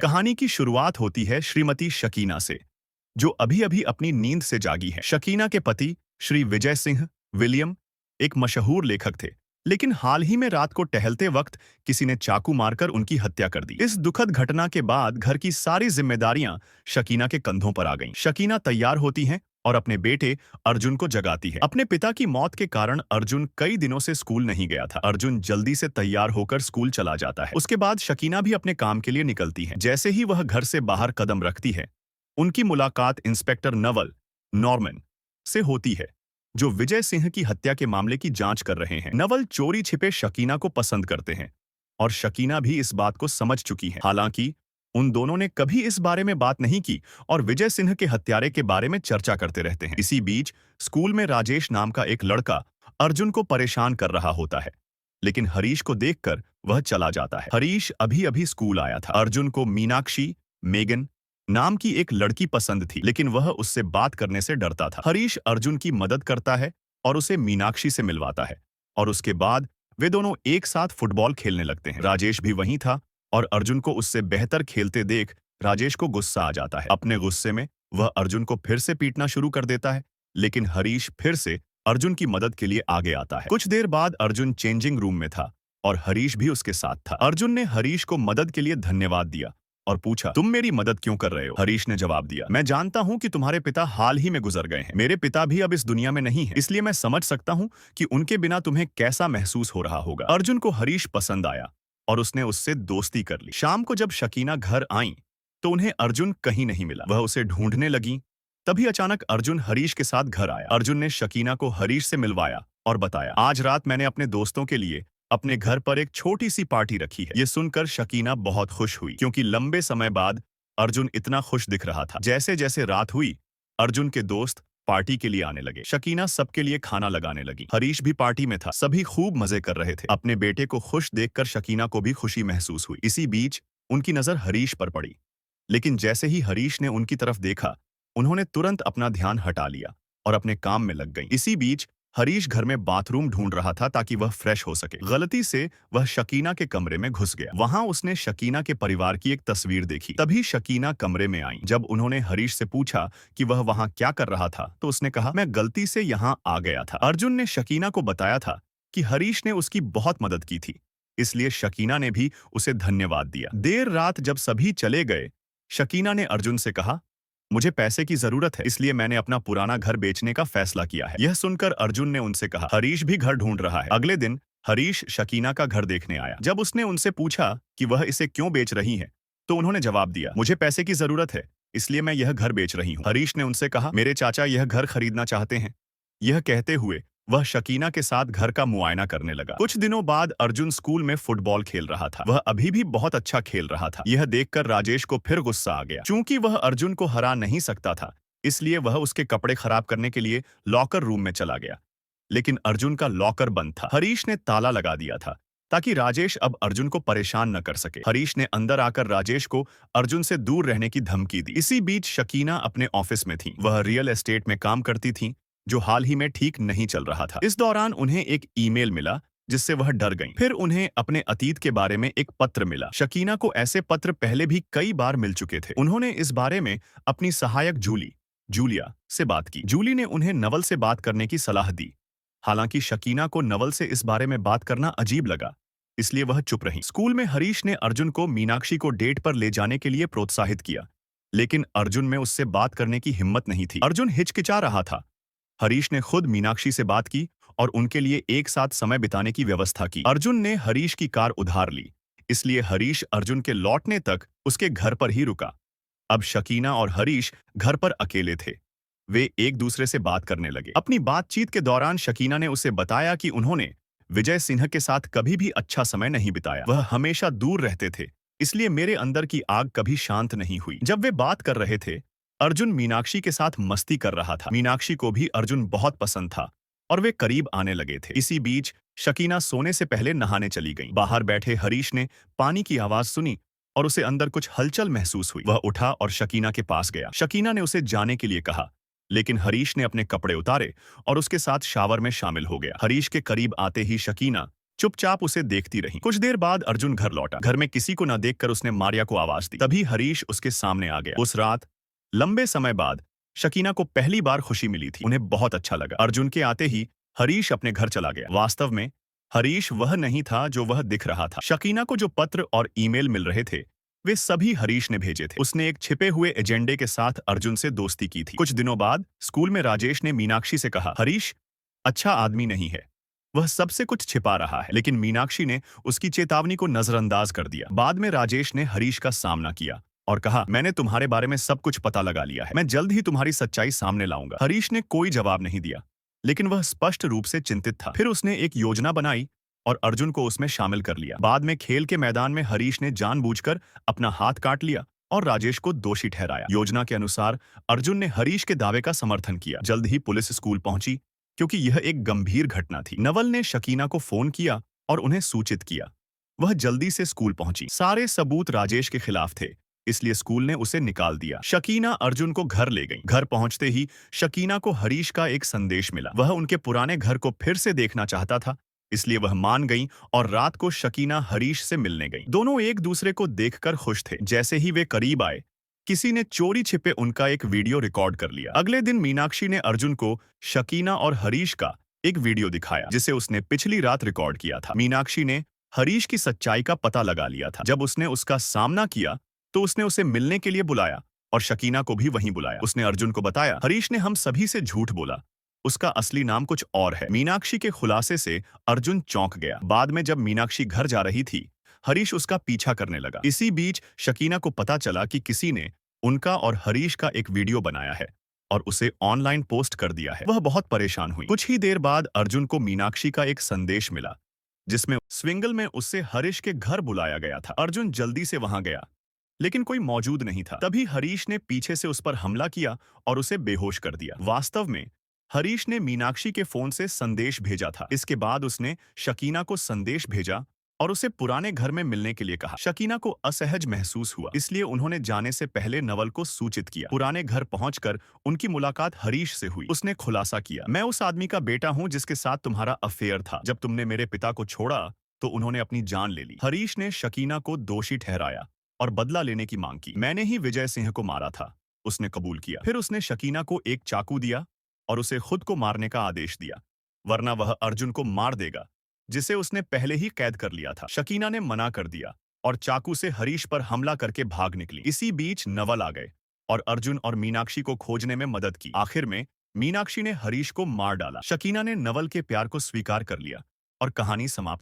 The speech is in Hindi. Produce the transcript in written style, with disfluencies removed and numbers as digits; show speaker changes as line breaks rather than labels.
कहानी की शुरुआत होती है श्रीमती शकीना से, जो अभी-अभी अपनी नींद से जागी है। शकीना के पति श्री विजय सिंह विलियम एक मशहूर लेखक थे, लेकिन हाल ही में रात को टहलते वक्त किसी ने चाकू मारकर उनकी हत्या कर दी। इस दुखद घटना के बाद घर की सारी जिम्मेदारियां शकीना के कंधों पर आ गईं। शकीना तैयार होती हैं और अपने बेटे अर्जुन को जगाती है। अपने पिता की मौत के कारण अर्जुन कई दिनों से स्कूल नहीं गया था। अर्जुन जल्दी से तैयार होकर स्कूल चला जाता है। उसके बाद शकीना भी अपने काम के लिए निकलती है। जैसे ही वह घर से बाहर कदम रखती है, उनकी मुलाकात इंस्पेक्टर नवल नॉर्मन से होती है, जो विजय सिंह की हत्या के मामले की जांच कर रहे हैं। नवल चोरी छिपे शकीना को पसंद करते हैं और शकीना भी इस बात को समझ चुकी है। हालांकि उन दोनों ने कभी इस बारे में बात नहीं की और विजय सिंह के हत्यारे के बारे में चर्चा करते रहते हैं। इसी बीच स्कूल में राजेश नाम का एक लड़का अर्जुन को परेशान कर रहा होता है, लेकिन हरीश को देखकर वह चला जाता है। हरीश अभी-अभी स्कूल आया था। अर्जुन को मीनाक्षी मेगन नाम की एक लड़की पसंद थी, लेकिन वह उससे बात करने से डरता था। हरीश अर्जुन की मदद करता है और उसे मीनाक्षी से मिलवाता है और उसके बाद वे दोनों एक साथ फुटबॉल खेलने लगते हैं। राजेश भी वहीं था और अर्जुन को उससे बेहतर खेलते देख राजेश को गुस्सा आ जाता है। अपने गुस्से में वह अर्जुन को फिर से पीटना शुरू कर देता है, लेकिन हरीश फिर से अर्जुन की मदद के लिए आगे आता है। कुछ देर बाद अर्जुन चेंजिंग रूम में था और हरीश भी उसके साथ था। अर्जुन ने हरीश को मदद के लिए धन्यवाद दिया और पूछा, तुम मेरी मदद क्यों कर रहे हो? हरीश ने जवाब दिया, मैं जानता हूं कि तुम्हारे पिता हाल ही में गुजर गए हैं। मेरे पिता भी अब इस दुनिया में नहीं हैं, इसलिए मैं समझ सकता हूं कि उनके बिना तुम्हें कैसा महसूस हो रहा होगा। अर्जुन को हरीश पसंद आया और उसने उससे दोस्ती कर ली। शाम को जब शकीना घर आई तो उन्हें अर्जुन कहीं नहीं मिला। वह उसे ढूंढने लगी। तभी अचानक अर्जुन हरीश के साथ घर आया। अर्जुन ने शकीना को हरीश से मिलवाया और बताया, आज रात मैंने अपने दोस्तों के लिए अपने घर पर एक छोटी सी पार्टी रखी है। ये सुनकर शकीना बहुत खुश हुई, क्योंकि लंबे समय बाद अर्जुन इतना खुश दिख रहा था। जैसे जैसे रात हुई, अर्जुन के दोस्त पार्टी के लिए आने लगे। शकीना सबके लिए खाना लगाने लगी। हरीश भी पार्टी में था। सभी खूब मजे कर रहे थे। अपने बेटे को खुश देखकर शकीना को भी खुशी महसूस हुई। इसी बीच उनकी नजर हरीश पर पड़ी, लेकिन जैसे ही हरीश ने उनकी तरफ देखा, उन्होंने तुरंत अपना ध्यान हटा लिया और अपने काम में लग गई। इसी बीच हरीश घर में बाथरूम ढूंढ रहा था ताकि वह फ्रेश हो सके। गलती से वह शकीना के कमरे में घुस गया। वहां उसने शकीना के परिवार की एक तस्वीर देखी। तभी शकीना कमरे में आई। जब उन्होंने हरीश से पूछा कि वह वहां क्या कर रहा था, तो उसने कहा, मैं गलती से यहां आ गया था। अर्जुन ने शकीना को बताया था कि हरीश ने उसकी बहुत मदद की थी, इसलिए शकीना ने भी उसे धन्यवाद दिया। देर रात जब सभी चले गए, शकीना ने अर्जुन से कहा, मुझे पैसे की जरूरत है, इसलिए मैंने अपना पुराना घर बेचने का फैसला किया है। यह सुनकर अर्जुन ने उनसे कहा, हरीश भी घर ढूंढ रहा है। अगले दिन हरीश शकीना का घर देखने आया। जब उसने उनसे पूछा कि वह इसे क्यों बेच रही है, तो उन्होंने जवाब दिया, मुझे पैसे की जरूरत है, इसलिए मैं यह घर बेच रही हूँ। हरीश ने उनसे कहा, मेरे चाचा यह घर खरीदना चाहते हैं। यह कहते हुए वह शकीना के साथ घर का मुआयना करने लगा। कुछ दिनों बाद अर्जुन स्कूल में फुटबॉल खेल रहा था। वह अभी भी बहुत अच्छा खेल रहा था। यह देखकर राजेश को फिर गुस्सा आ गया। चूंकि वह अर्जुन को हरा नहीं सकता था, इसलिए वह उसके कपड़े खराब करने के लिए लॉकर रूम में चला गया। लेकिन अर्जुन का लॉकर बंद था। हरीश ने ताला लगा दिया था ताकि राजेश अब अर्जुन को परेशान न कर सके। हरीश ने अंदर आकर राजेश को अर्जुन से दूर रहने की धमकी दी। इसी बीच शकीना अपने ऑफिस में थी। वह रियल एस्टेट में काम करती थी, जो हाल ही में ठीक नहीं चल रहा था। इस दौरान उन्हें एक ईमेल मिला, जिससे वह डर गईं। फिर उन्हें अपने अतीत के बारे में एक पत्र मिला। शकीना को ऐसे पत्र पहले भी कई बार मिल चुके थे। उन्होंने इस बारे में अपनी सहायक जूलिया से बात की। जूली ने उन्हें नवल से बात करने की सलाह दी। हालांकि शकीना को नवल से इस बारे में बात करना अजीब लगा, इसलिए वह चुप रही। स्कूल में हरीश ने अर्जुन को मीनाक्षी को डेट पर ले जाने के लिए प्रोत्साहित किया, लेकिन अर्जुन में उससे बात करने की हिम्मत नहीं थी। अर्जुन हिचकिचा रहा था। हरीश ने खुद मीनाक्षी से बात की और उनके लिए एक साथ समय बिताने की व्यवस्था की। अर्जुन ने हरीश की कार उधार ली, इसलिए हरीश अर्जुन के लौटने तक उसके घर पर ही रुका। अब शकीना और हरीश घर पर अकेले थे। वे एक दूसरे से बात करने लगे। अपनी बातचीत के दौरान शकीना ने उसे बताया कि उन्होंने विजय सिंह के साथ कभी भी अच्छा समय नहीं बिताया। वह हमेशा दूर रहते थे, इसलिए मेरे अंदर की आग कभी शांत नहीं हुई। जब वे बात कर रहे थे, अर्जुन मीनाक्षी के साथ मस्ती कर रहा था। मीनाक्षी को भी अर्जुन बहुत पसंद था और वे करीब आने लगे थे। इसी बीच शकीना सोने से पहले नहाने चली गई। बाहर बैठे हरीश ने पानी की आवाज सुनी और उसे अंदर कुछ हलचल महसूस हुई। वह उठा और शकीना के पास गया। शकीना ने उसे जाने के लिए कहा, लेकिन हरीश ने अपने कपड़े उतारे और उसके साथ शावर में शामिल हो गया। हरीश के करीब आते ही शकीना चुपचाप उसे देखती रही। कुछ देर बाद अर्जुन घर लौटा। घर में किसी को न देखकर उसने मारिया को आवाज दी। तभी हरीश उसके सामने आ गया। उस रात लंबे समय बाद शकीना को पहली बार खुशी मिली थी। उन्हें बहुत अच्छा लगा। अर्जुन के आते ही हरीश अपने घर चला गया। वास्तव में हरीश वह नहीं था जो वह दिख रहा था। शकीना को जो पत्र और ईमेल मिल रहे थे वे सभी हरीश ने भेजे थे। उसने एक छिपे हुए एजेंडे के साथ अर्जुन से दोस्ती की थी। कुछ दिनों बाद स्कूल में राजेश ने मीनाक्षी से कहा, हरीश अच्छा आदमी नहीं है, वह सबसे कुछ छिपा रहा है। लेकिन मीनाक्षी ने उसकी चेतावनी को नजरअंदाज कर दिया। बाद में राजेश ने हरीश का सामना किया और कहा, मैंने तुम्हारे बारे में सब कुछ पता लगा लिया है, मैं जल्द ही तुम्हारी सच्चाई सामने लाऊंगा। हरीश ने कोई जवाब नहीं दिया, लेकिन वह स्पष्ट रूप से चिंतित था। फिर उसने एक योजना बनाई और अर्जुन को उसमें शामिल कर लिया। बाद में खेल के मैदान में हरीश ने जानबूझकर अपना हाथ काट लिया और राजेश को दोषी ठहराया। योजना के अनुसार अर्जुन ने हरीश के दावे का समर्थन किया। जल्द ही पुलिस स्कूल पहुंची क्योंकि यह एक गंभीर घटना थी। नवल ने शकीना को फोन किया और उन्हें सूचित किया। वह जल्दी से स्कूल पहुंची। सारे सबूत राजेश के खिलाफ थे, इसलिए स्कूल ने उसे निकाल दिया। शकीना अर्जुन को घर ले गई। घर पहुंचते ही शकीना को हरीश का एक संदेश मिला। वह उनके पुराने घर को फिर से देखना चाहता था, इसलिए वह मान गई और रात को शकीना हरीश से मिलने गई। दोनों एक दूसरे को देखकर खुश थे। जैसे ही वे करीब आए, किसी ने चोरी छिपे उनका एक वीडियो रिकॉर्ड कर लिया। अगले दिन मीनाक्षी ने अर्जुन को शकीना और हरीश का एक वीडियो दिखाया जिसे उसने पिछली रात रिकॉर्ड किया था। मीनाक्षी ने हरीश की सच्चाई का पता लगा लिया था। जब उसने उसका सामना किया तो उसने उसे मिलने के लिए बुलाया और शकीना को भी वहीं बुलाया। उसने अर्जुन को बताया, हरीश ने हम सभी से झूठ बोला, उसका असली नाम कुछ और है। मीनाक्षी के खुलासे से अर्जुन चौंक गया। बाद में जब मीनाक्षी घर जा रही थी, हरीश उसका पीछा करने लगा। इसी बीच शकीना को पता चला कि किसी ने उनका और हरीश का एक वीडियो बनाया है और उसे ऑनलाइन पोस्ट कर दिया है। वह बहुत परेशान हुई। कुछ ही देर बाद अर्जुन को मीनाक्षी का एक संदेश मिला जिसमें स्विंगल में उससे हरीश के घर बुलाया गया था। अर्जुन जल्दी से वहां गया, लेकिन कोई मौजूद नहीं था। तभी हरीश ने पीछे से उस पर हमला किया और उसे बेहोश कर दिया। वास्तव में हरीश ने मीनाक्षी के फोन से संदेश भेजा था। इसके बाद उसने शकीना को संदेश भेजा और उसे पुराने घर में मिलने के लिए कहा। शकीना को असहज महसूस हुआ, इसलिए उन्होंने जाने से पहले नवल को सूचित किया। पुराने घर पहुंचकर उनकी मुलाकात हरीश से हुई। उसने खुलासा किया, मैं उस आदमी का बेटा हूं जिसके साथ तुम्हारा अफेयर था। जब तुमने मेरे पिता को छोड़ा तो उन्होंने अपनी जान ले ली। हरीश ने शकीना को दोषी ठहराया और बदला लेने की मांग की। मैंने ही विजय सिंह को मारा था, उसने कबूल किया। फिर उसने शकीना को एक चाकू दिया और उसे खुद को मारने का आदेश दिया, वरना वह अर्जुन को मार देगा जिसे उसने पहले ही कैद कर लिया था। शकीना ने मना कर दिया और चाकू से हरीश पर हमला करके भाग निकली। इसी बीच नवल आ गए और अर्जुन और मीनाक्षी को खोजने में मदद की। आखिर में मीनाक्षी ने हरीश को मार डाला। शकीना ने नवल के प्यार को स्वीकार कर लिया और कहानी समाप्त।